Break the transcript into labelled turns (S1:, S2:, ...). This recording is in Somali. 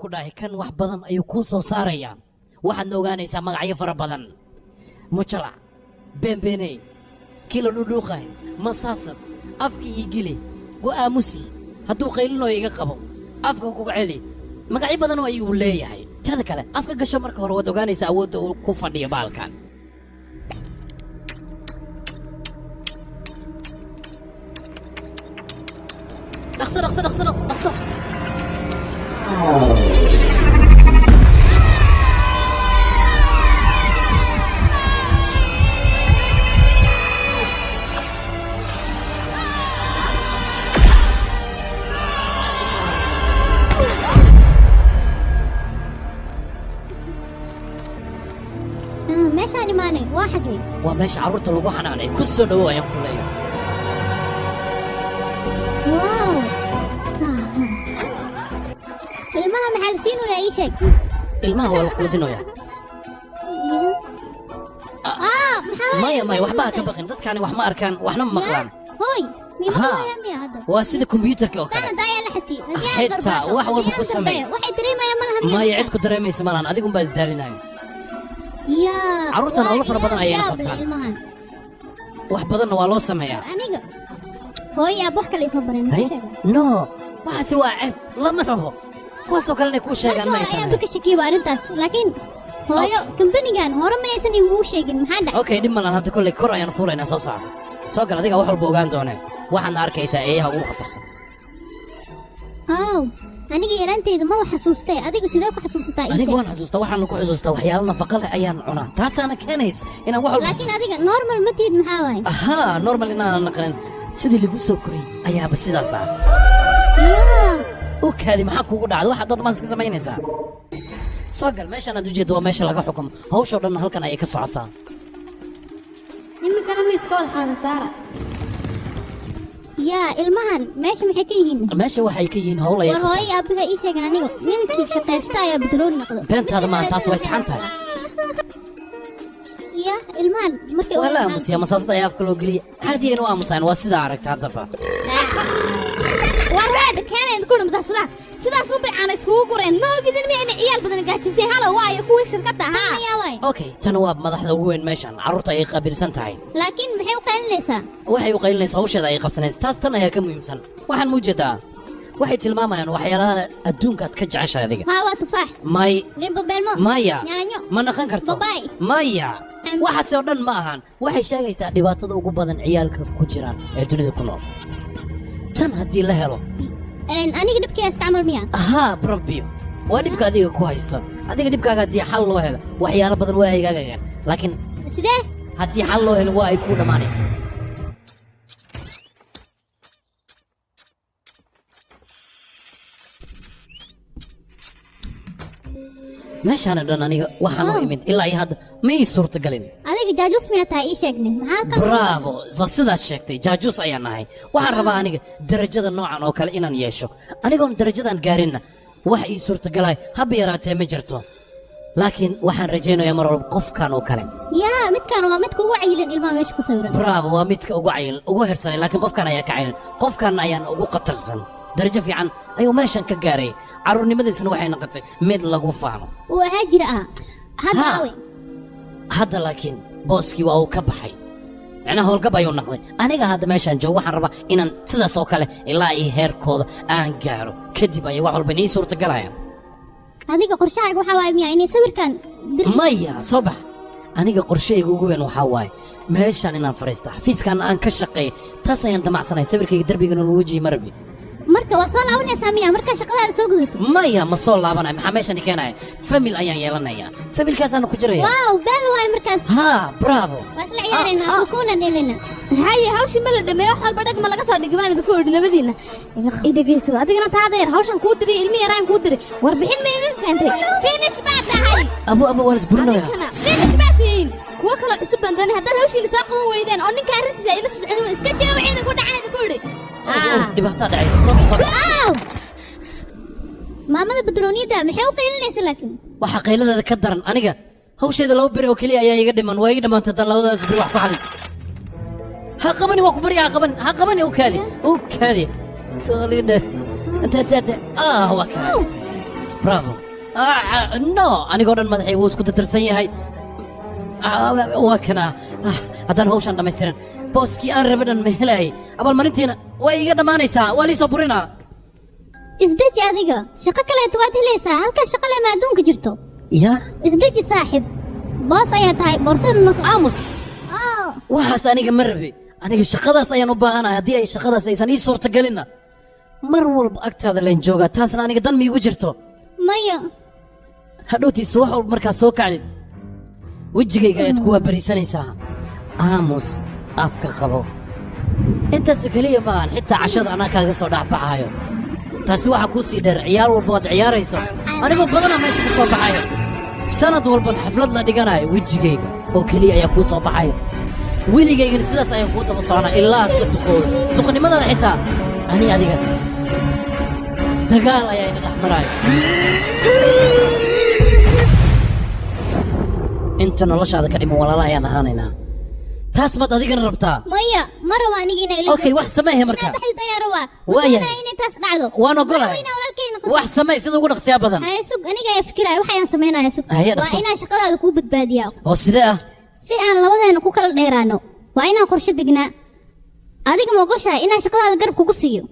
S1: ku dhahay kan wax badan ayuu kuu soo saarayaa waxaadna ogaanaysaa magacyo fara badan mujalac beenbeeney kilo dhudhuuqay masaasad afka ii geli go'aamusi hadduu qaylinoo iga qabo afka kuga celi magacyo badan oo ayuu leeyahay tada kale afka gasho marka hore waad ogaanaysaa awoodda uu ku fadhiyo baalkan dhaqso
S2: meeshaan imaanay waa xagee
S1: waa meesha carruurta lagu xanaanay ku soo dhowow ayaan ku leeyahay
S2: waaw ilmaha maxaa la siinayaa ii sheeg
S1: ilmaha waa la quudinayaa maya waxba ha ka baqin dadkaani wax ma arkaan waxna ma maqlaan
S2: hooy
S1: waa sida kombiyuutarka oo kale xitaa wax walba ku sameey maya cid ku dareemaysa malahan adigunbaa isdaarinayo carruurtan howlo fara badan ayayna qabtaan wax badanna waa loo sameeyaa
S2: hooy aab wax kale isoo baran
S1: no waxaasi waa ceeb lama rabo kuwaasoo kale inay kuu sheegaan ma aysan
S2: ka shakiyo arrintaas laakiin hooyo kambanigan hore ma aysan igu sheegin maxaa dhacay
S1: okay dhib malan hadda kolley kor ayaan fuulaynaa soo saar soo gal adiga wax walba ogaan doonee waxaadna arkaysaa eeyaha ugu khatarsan
S2: aniga yaraantayda ma xasuustay adiga sidee ku xasuusataa
S1: aniga waan xasuustaa waxaan ku xasuustaa waxyaalo nafaqa leh ayaan cunaa taasaana keenaysa inaan wax walba
S2: laakiin adiga normal ma tiid maxaa waaye
S1: normal inaanan naqanin sidii lagu soo koriyey ayaaba sidaas ah kaadi maxaa kuugu dhacda waxaad dad maas ka samaynaysaa soo gal meeshaan aad ujeeddo waa meesha laga xukumo hawshoo dhanna halkan ayay ka socotaa
S2: iminkana miiska wada qaadan saara ilmahan meesha maxay ka yihiin
S1: meesha waxay ka yihiin howl
S2: war hooyo aabaha ii sheegan aniga ninkii shaqaysta ayaa bedroon noqdo
S1: beentaada maan taas way saxan tahay
S2: ilmahan markay
S1: waa la aamusiya masaasada ayaa afka loo geliya caadiyayna u aamusaan waa sidaa aragta haddaba
S2: warwaad keenayd ku dhumsaasada sidaas u baycaan iskugu gureen ma ogidin ma inay ciyaal badan gaajisay hala waayo kuwii shirkadda ahaa
S1: okay tan waa madaxda ugu weyn meeshan carruurta ayay qaabilsan tahay
S2: laakiin maxay u qaylinaysaa
S1: waxay u qaylinaysaa hawsheeda ay qabsanaysa taas tan ayaa ka muhiimsan waxaan muujeedaa waxay tilmaamayaan waxyaalaha adduunka aad ka jeceshahay adiga
S2: waa tufaax beelmo
S1: maya
S2: yaanyo
S1: ma naqan karto maya waxaasi oo dhan ma ahan waxay sheegaysaa dhibaatada ugu badan ciyaalka ku jiraan ee dunida ku nool tan haddii la helo
S2: aniga dhibkaya isticmaal miya
S1: brabio waa dhibka adiga ku haysta adiga dhibkaaga haddii xal loo helo waxyaalo badan waa hagaagayaan laakiin
S2: sidee
S1: haddii xal loo helo waa ay kuu dhammaanaysaa meeshaana dhan aniga waxaan u imid ilaa iyo hadda ma ii suurtagalin
S2: adiga jaajuus miyaa tahay ii sheegnay
S1: bravo soo sidaas sheegtay jaajuus ayaan nahay waxaan rabaa aniga darajada noocan oo kale inaan yeesho anigoon darajadan gaarinna wax ii suurtagalay haba yaraatee ma jirto laakiin waxaan rajaynayaa mar walba qofkan oo kale
S2: midkaan waa midka ugu cayilan ilmaha meesha ku sawiran
S1: bravo waa midka ugu cayilan ugu hersanay laakiin qofkan ayaa ka cayilan qofkan ayaan ugu qatarsan darajo fiican ayuu meeshan ka gaaray carruurnimadiisna waxay noqotay mid lagu faano
S2: uu ahaa jira
S1: hadda laakiin booskii waa uu ka baxay macnaha howlgab ayuu noqday aniga hadda meeshaan joogo waxaan rabaa inaan sidaas oo kale ilaa iyo heerkooda aan gaaro kadib ayay wax walba inii suurtagalayaan
S2: adiga qorshahayga waxaa waaye miyaa inay sawirkan
S1: maya soo bax aniga qorshahayga ugu weyn waxaa waaye meeshaan inaan fadhiisto xafiiskaana aan ka shaqeeyo taas ayaan damacsanay sawirkayga darbigana lagu wajihi marabi
S2: marka waa soo laabanaysaa miya markaa shaqadaada soo gudato
S1: maya ma soo laabanay maxaa meeshani keenaya famil ayaan yeelanayaa familkaasaana ku jiraya
S2: beel waay markaas
S1: bravo
S2: waa isla ciyaaraynaa kukuuna dhelina
S3: haye hawshii ma la dhameeyo wax walba dhag ma laga soo dhigi baan idinku odhi labadiinna idhegayso adigana taadeer hawshan kuu diri ilmi yaraan kuu diri warbixin ma idin keentay finish baa dhahay
S1: abu waan isburinaya
S3: finish baa tihiin kuwa kaloo cusub baan doonay haddaad hawshii lasoo qaban weydeen oo ninka arrintiisa ila socodin iska jira waxay idinku dhacay idinku idhi
S1: dhibaataa dhacaysa soo
S2: maamada badrooniyadda maxay u qaylinaysa laakiin
S1: waxaa qayladeeda ka daran aniga hawsheeda laba beri oo keliya ayaa iga dhiman waa iga dhammaantay haddaan labadaas beri wax ku xalin ha qabani waa ku barya ha qabani u kaadi kaalidhe waa kaadi bravo no anigoo dhan madaxay wuu isku tirtirsan yahay waa kana haddaan hawshan dhammaystiran booskii aan rabadhan ma helahay abaalmarintiina way iga dhammaanaysaa waa liisoo burinaa
S2: isdeji adiga shaqo kaleeto waad helaysaa halkaa shaqo leh ma adduunka jirto
S1: yaa
S2: isdeji saaxib boos ayaa tahay boorsada
S1: aamus waxaas aniga ma rabe aniga shaqadaas ayaan u baahanahay haddii ay shaqadaas aysan ii suurtagelinna mar walba agtaada leen joogaa taasna aniga dan miigu jirto
S2: maya
S1: hadhowtiisa wax walba markaad soo kacdid wejigayga ayaad ku waabariisanaysaa aamus afka qabo intaasu keliya maahan xitaa cashada anaa kaaga soo dhexbaxaayo taasi waxaa kuu sii dheer ciyaar walba waad ciyaarayso anigoo badanaa meesha ka soo baxayo sanad walban xaflad la dhiganayo wejigayga oo keliya ayaa kuu soo baxayo weligaygana sidaas ayaan kuu daba socnaa ilaa aad ka duqoodo duqnimadaada xitaa ani adiga dagaal ayaa ina dhex maraayo inta noloshaada ka dhiman walaala ayaan ahaanaynaa taas maad adigana rabtaa
S2: maya ma rabo anigina
S1: okay wax sameehe marka
S2: waayahay inay taas dhacdo
S1: waan ogolahay wax samee sida ugu dhaqsiyaa badan
S2: sug aniga ayaa fikiraya waxayaan samaynayaa sug waa inaan shaqadaada kuu badbaadiyaa
S1: oo sidee ah
S2: si aan labadeena ku kala dheeraano waa inaan qorshe degnaa adiga ma ogoshahay inaan shaqadaada garab kugu siiyo